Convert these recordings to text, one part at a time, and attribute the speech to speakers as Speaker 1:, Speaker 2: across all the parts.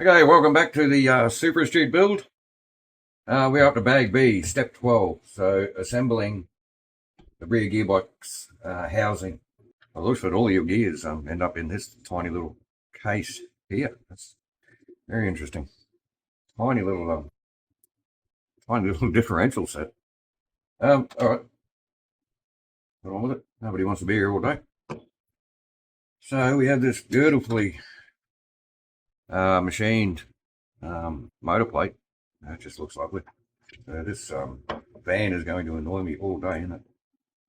Speaker 1: Okay, welcome back to the Super Astute build. We're up to bag B, step 12. So assembling the rear gearbox housing. It looks like all your gears end up in this tiny little case here. That's very interesting. Tiny little differential set. All right. Get on with it. Nobody wants to be here all day. So we have this beautifully machined motor plate. That just looks lovely. This van is going to annoy me all day, isn't it?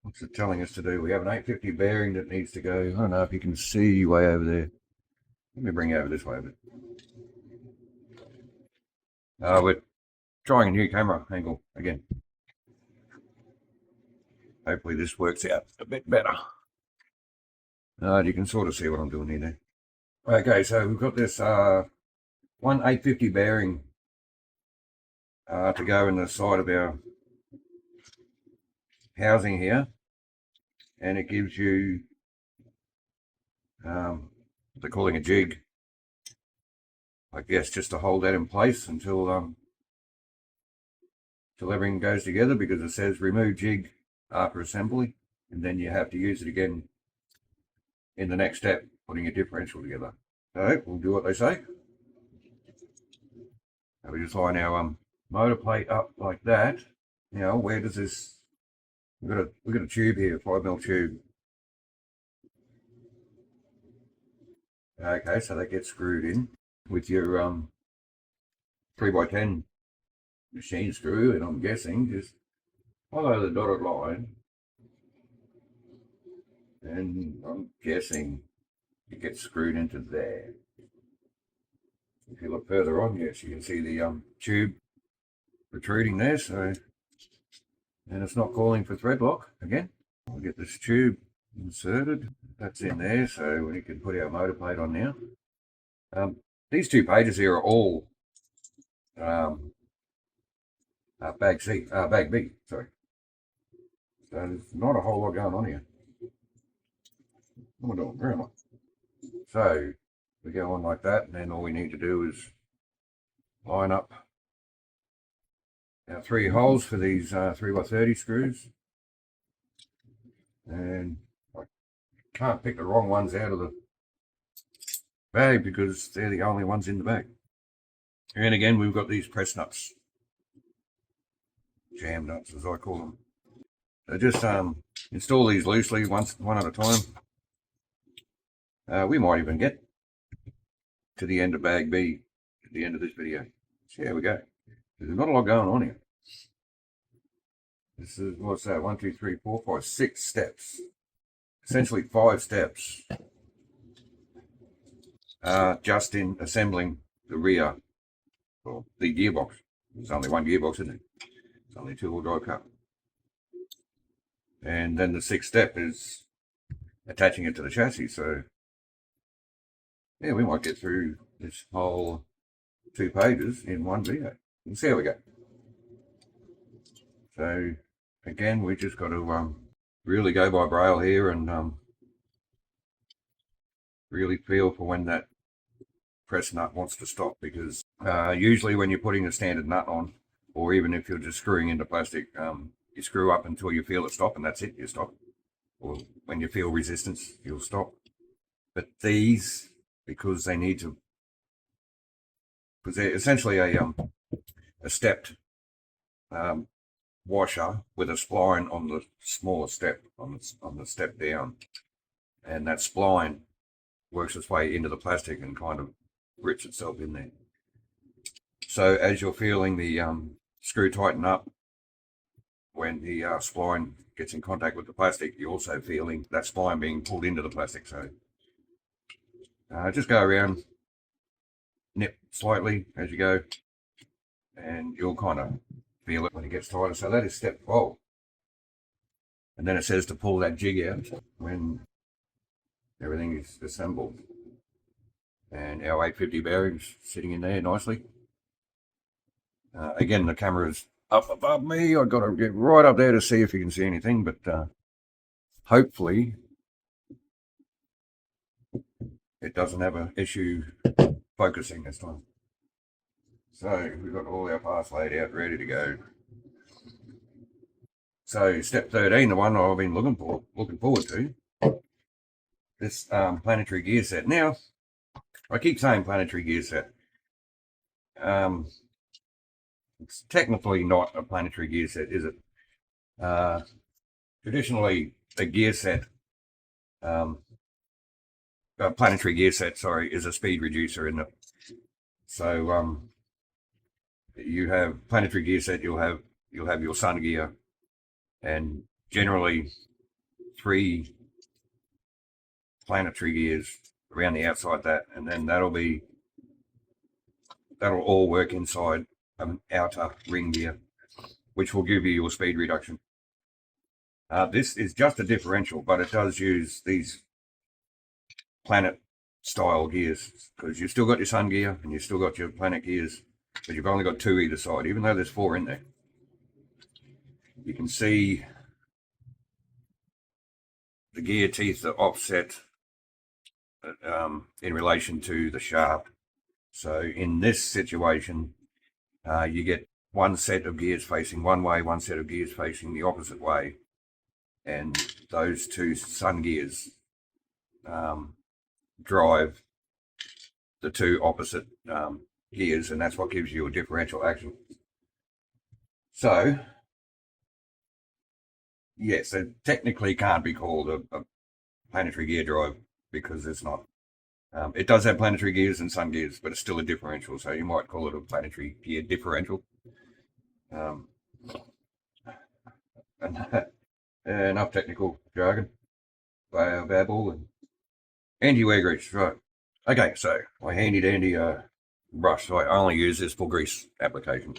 Speaker 1: What's it telling us to do? We have an 850 bearing that needs to go. I don't know if you can see way over there. Let me bring you over this way a bit. We're trying a new camera angle again. Hopefully this works out a bit better. You can sort of see what I'm doing here now. Okay, so we've got this one 850 bearing to go in the side of our housing here, and it gives you they're calling a jig, I guess, just to hold that in place until everything goes together, because it says remove jig after assembly, and then you have to use it again in the next step, putting a differential together. So we'll do what they say. And we just line our motor plate up like that. You know, where does this? We've got a tube here, 5mm tube. Okay, so that gets screwed in with your 3x10 machine screw, and I'm guessing just follow the dotted line, and I'm guessing it gets screwed into there. If you look further on, yes, you can see the tube protruding there. So, and it's not calling for thread lock again. We'll get this tube inserted. That's in there, so we can put our motor plate on now. These 2 pages here are all bag B, sorry. So there's not a whole lot going on here. What am I doing? Where am I? So we go on like that, and then all we need to do is line up our 3 holes for these 3x30 screws. And I can't pick the wrong ones out of the bag because they're the only ones in the bag. And again, we've got these press nuts, jam nuts as I call them. So just install these loosely, one at a time. We might even get to the end of bag B at the end of this video. So here we go. There's not a lot going on here. This is, what's that? 1, 2, 3, 4, 5, 6 steps. Essentially 5 steps. Just in assembling the rear, or the gearbox. There's only one gearbox, isn't it? It's only 2-wheel drive car. And then the 6th step is attaching it to the chassis. So yeah, we might get through this whole 2 pages in one video. And see how we go. So again, we just got to really go by braille here and really feel for when that press nut wants to stop, because usually when you're putting a standard nut on, or even if you're just screwing into plastic, you screw up until you feel it stop, and that's it, you stop. Or when you feel resistance, you'll stop. But these, because they need to, because they're essentially a stepped washer with a spline on the smaller step, on the step down, and that spline works its way into the plastic and kind of grips itself in there. So as you're feeling the screw tighten up, when the spline gets in contact with the plastic, you're also feeling that spline being pulled into the plastic. So just go around, nip slightly as you go, and you'll kind of feel it when it gets tighter. So that is step 12. And then it says to pull that jig out when everything is assembled. And our 850 bearings sitting in there nicely. Again, the camera is up above me. I've got to get right up there to see if you can see anything, but hopefully it doesn't have an issue focusing this time. So we've got all our parts laid out, ready to go. So step 13, the one I've been looking forward to, this planetary gear set. Now, I keep saying planetary gear set. It's technically not a planetary gear set, is it? Traditionally, a gear set, a planetary gear set, sorry, is a speed reducer in it. So you have planetary gear set, you'll have your sun gear, and generally 3 planetary gears around the outside that, and then that'll all work inside an outer ring gear, which will give you your speed reduction. This is just a differential, but it does use these planet style gears, because you've still got your sun gear and you've still got your planet gears, but you've only got 2 either side, even though there's 4 in there. You can see the gear teeth are offset in relation to the shaft. So in this situation, you get one set of gears facing one way, one set of gears facing the opposite way, and those 2 sun gears drive the 2 opposite gears, and that's what gives you a differential action. So yes, it technically can't be called a planetary gear drive, because it's not. It does have planetary gears and sun gears, but it's still a differential, so you might call it a planetary gear differential. Enough technical jargon, babble, and anti-wear grease, right? Okay, so my handy dandy brush. So I only use this for grease application.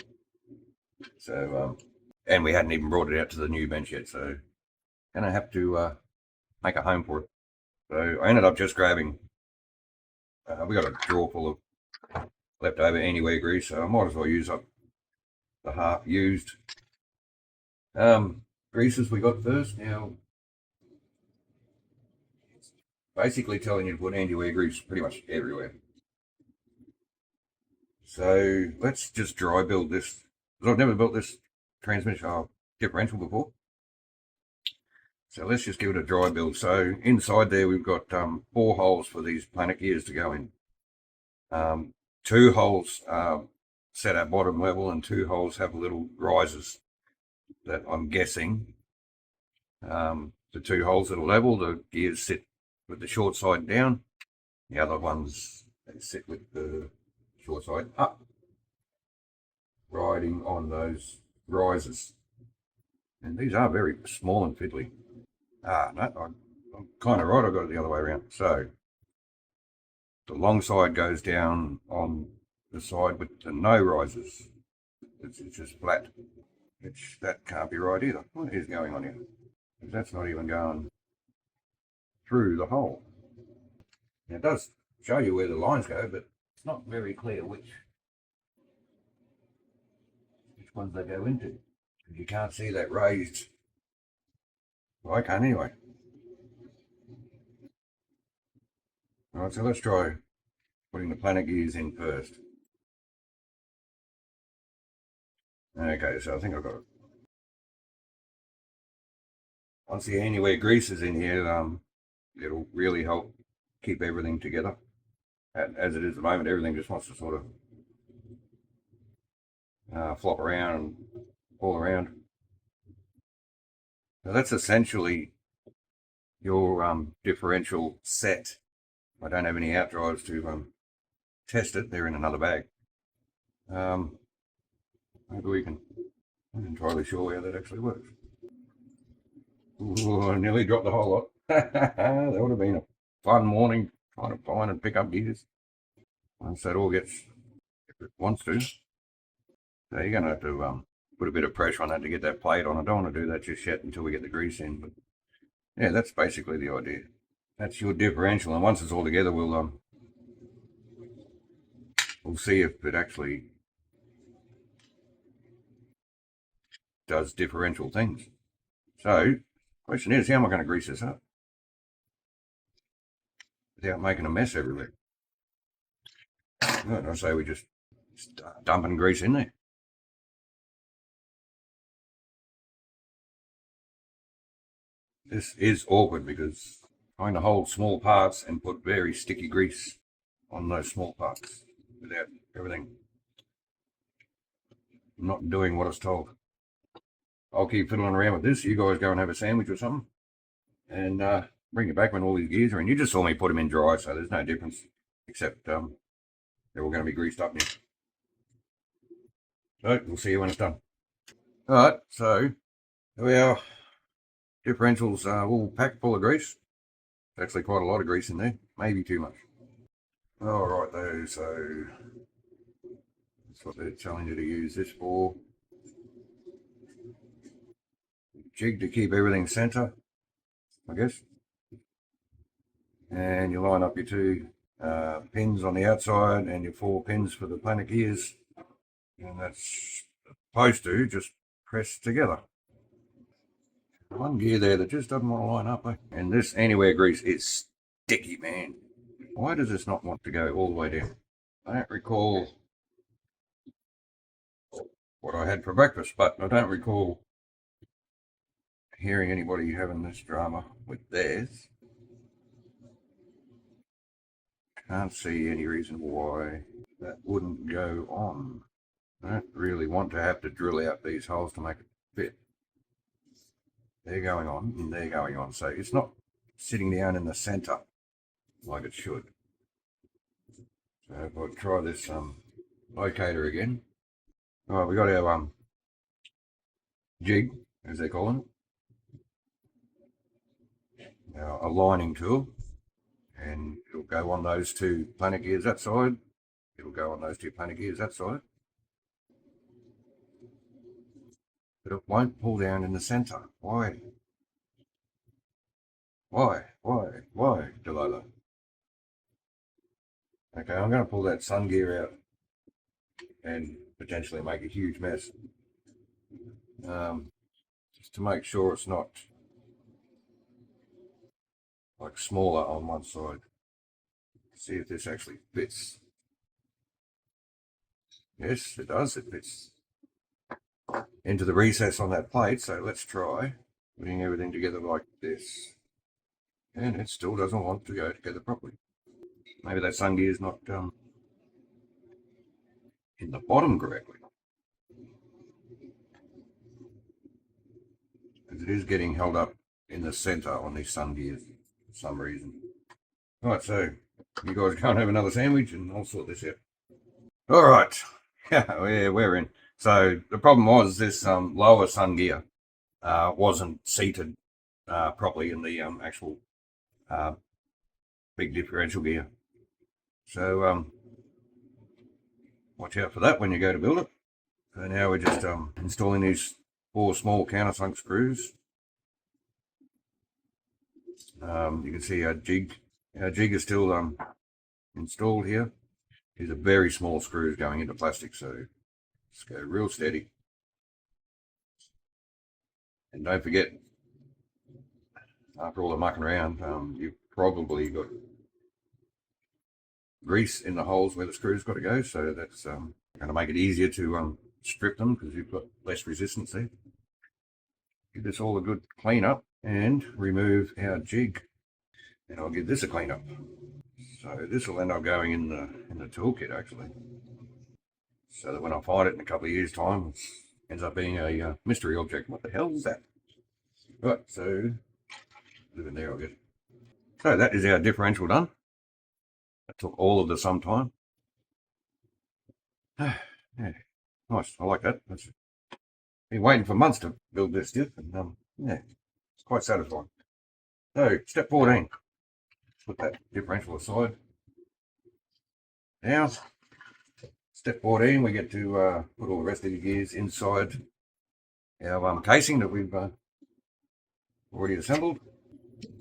Speaker 1: So and we hadn't even brought it out to the new bench yet, so gonna have to make a home for it. So I ended up just grabbing. We got a drawer full of leftover anywhere grease, so I might as well use up the half used greases we got first. Now, basically telling you to put anti-wear grease pretty much everywhere. So let's just dry build this, because I've never built this transmission differential before. So let's just give it a dry build. So inside there we've got 4 holes for these planet gears to go in. 2 holes set at bottom level, and 2 holes have little risers that I'm guessing the 2 holes that are level, the gears sit with the short side down. The other ones, they sit with the short side up, riding on those risers. And these are very small and fiddly. No, I'm kind of right, I got it the other way around. So the long side goes down on the side with the no risers. It's just flat, which that can't be right either. What is going on here? That's not even going through the hole. Now, it does show you where the lines go, but it's not very clear which ones they go into. You can't see that raised. Well, I can't anyway. All right, so let's try putting the planet gears in first. Okay, so I think I've got it. Once the anywhere grease is in here, it'll really help keep everything together. As it is at the moment, everything just wants to sort of flop around and fall around. Now that's essentially your differential set. I don't have any out drives to test it. They're in another bag. Maybe we can. I'm not entirely sure how that actually works. Ooh, I nearly dropped the whole lot. That would have been a fun morning trying to find and pick up gears. Once that all gets, if it wants to. So you're going to have to put a bit of pressure on that to get that plate on. I don't want to do that just yet until we get the grease in. But yeah, that's basically the idea. That's your differential, and once it's all together, we'll see if it actually does differential things. So, question is, how am I going to grease this up without making a mess everywhere? I say we just Just dumping grease in there. This is awkward because trying to hold small parts and put very sticky grease on those small parts without everything not doing what it's told. I'll keep fiddling around with this. You guys go and have a sandwich or something and bring it back when all these gears are in. You just saw me put them in dry, so there's no difference except they're all going to be greased up now. So we'll see you when it's done. All right, so our differentials are all packed full of grease. There's actually quite a lot of grease in there, maybe too much. All right, though, so that's what they're telling you to use this for. Jig to keep everything center, I guess. And you line up your two pins on the outside and your 4 pins for the planet gears. And that's supposed to just press together. One gear there that just doesn't want to line up, eh? And this anywhere grease is sticky, man. Why does this not want to go all the way down? I don't recall what I had for breakfast, but I don't recall hearing anybody having this drama with theirs. Can't see any reason why that wouldn't go on. I don't really want to have to drill out these holes to make it fit. They're going on and they're going on, so it's not sitting down in the center like it should. So if I try this locator again. All right, we got our jig, as they're calling it, our aligning tool, and it'll go on those 2 planet gears that side. It'll go on those 2 planet gears that side. But it won't pull down in the center. Why? Why, Delilah? Okay, I'm going to pull that sun gear out and potentially make a huge mess. Just to make sure it's not like smaller on one side. See if this actually fits. Yes, it does. It fits into the recess on that plate. So let's try putting everything together like this. And it still doesn't want to go together properly. Maybe that sun gear is not in the bottom correctly. Because it is getting held up in the center on these sun gears for some reason. Right, so you guys can't have another sandwich and I'll sort this out. All right, yeah, we're in. So the problem was this lower sun gear wasn't seated properly in the actual big differential gear. So watch out for that when you go to build it. So now we're just installing these 4 small countersunk screws. You can see our jig is still installed here. These are very small screws going into plastic, so just go real steady. And don't forget, after all the mucking around, you've probably got grease in the holes where the screws got to go, so that's going to make it easier to strip them because you've got less resistance there. Give this all a good clean up and remove our jig, and I'll give this a clean up. So this will end up going in the toolkit actually, so that when I find it in a couple of years' time, it ends up being a mystery object. What the hell is that? Right, so live in there, I guess. So that is our differential done. That took all of the some time. Yeah, nice. I like that. That's been waiting for months to build this stuff, and yeah, it's quite satisfying. So step 14. Put that differential aside. Now, step 14, we get to put all the rest of the gears inside our casing that we've already assembled.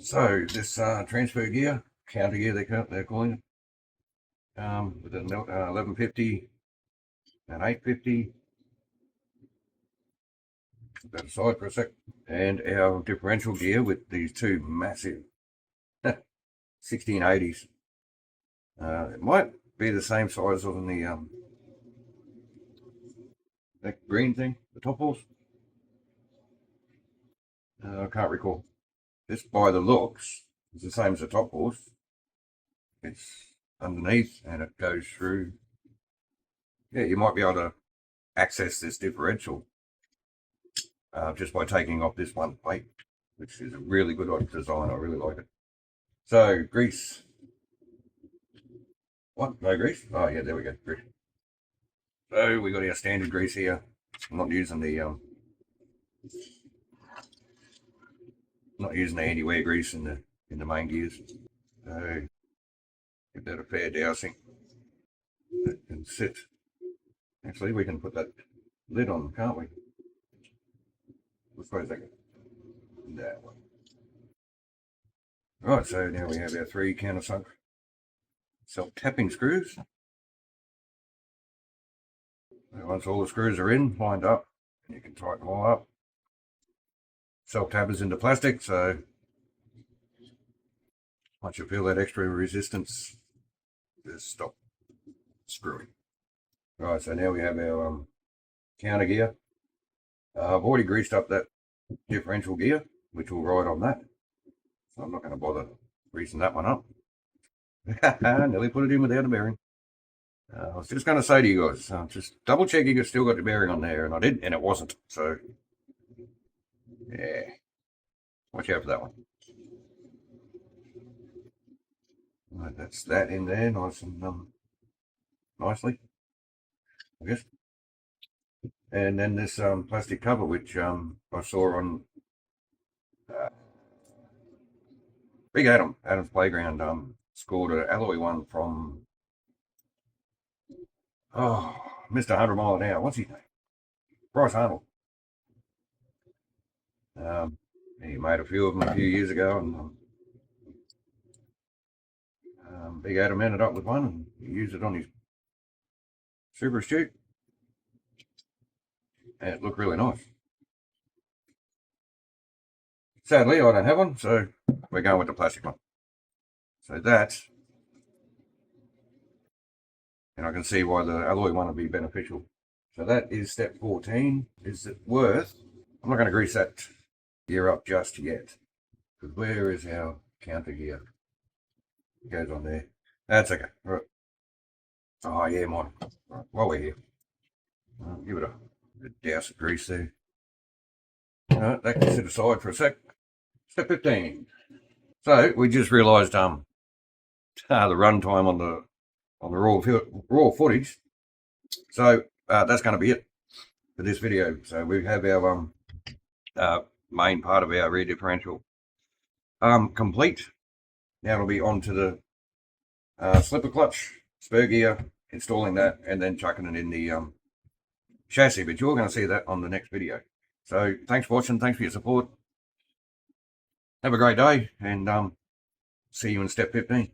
Speaker 1: So this transfer gear, counter gear they're calling it, with an 1150 and 850. Put that aside for a sec. And our differential gear with these 2 massive 1680s. It might be the same size on the That green thing, the top horse. I can't recall. Just by the looks, it's the same as the top horse. It's underneath and it goes through. Yeah, you might be able to access this differential just by taking off this one plate, which is a really good design. I really like it. So grease. What? No grease? Oh yeah, there we go. Grease. So we got our standard grease here. I'm not using the anti-wear grease in the main gears. So give that a fair dousing. That can sit. Actually, we can put that lid on, can't we? Let's suppose that that one. Right, so now we have our 3 countersunk self-tapping screws. So once all the screws are in, lined up, you can tighten them all up. Self-tappers into plastic, so once you feel that extra resistance, just stop screwing. Right, so now we have our counter gear. I've already greased up that differential gear, which will ride on that. So I'm not going to bother greasing that one up. Nearly put it in without a bearing. I was just going to say to you guys, just double check you still got the bearing on there, and I did, and it wasn't. So, yeah, watch out for that one. Right, that's that in there, nice and nicely, I guess. And then this plastic cover, which I saw on Big Adam's Playground, scored an alloy one from Mr. 100 Mile an Hour. What's his name? Bryce Arnold. He made a few of them a few years ago, and Big Adam ended up with one, and he used it on his Super Astute, and it looked really nice. Sadly, I don't have one, so we're going with the plastic one. So that, and I can see why the alloy one would be beneficial. So that is step 14. Is it worth? I'm not going to grease that gear up just yet, because where is our counter gear? It goes on there. That's okay. All right. Oh yeah, mine. Right. While we're here, give it a douse of grease there. That can sit aside for a sec. Step 15. So we just realised the run time on the raw footage. So that's going to be it for this video. So we have our main part of our rear differential complete. Now it'll be on to the slipper clutch, spur gear, installing that, and then chucking it in the chassis. But you're going to see that on the next video. So thanks for watching. Thanks for your support. Have a great day, and see you in step 15.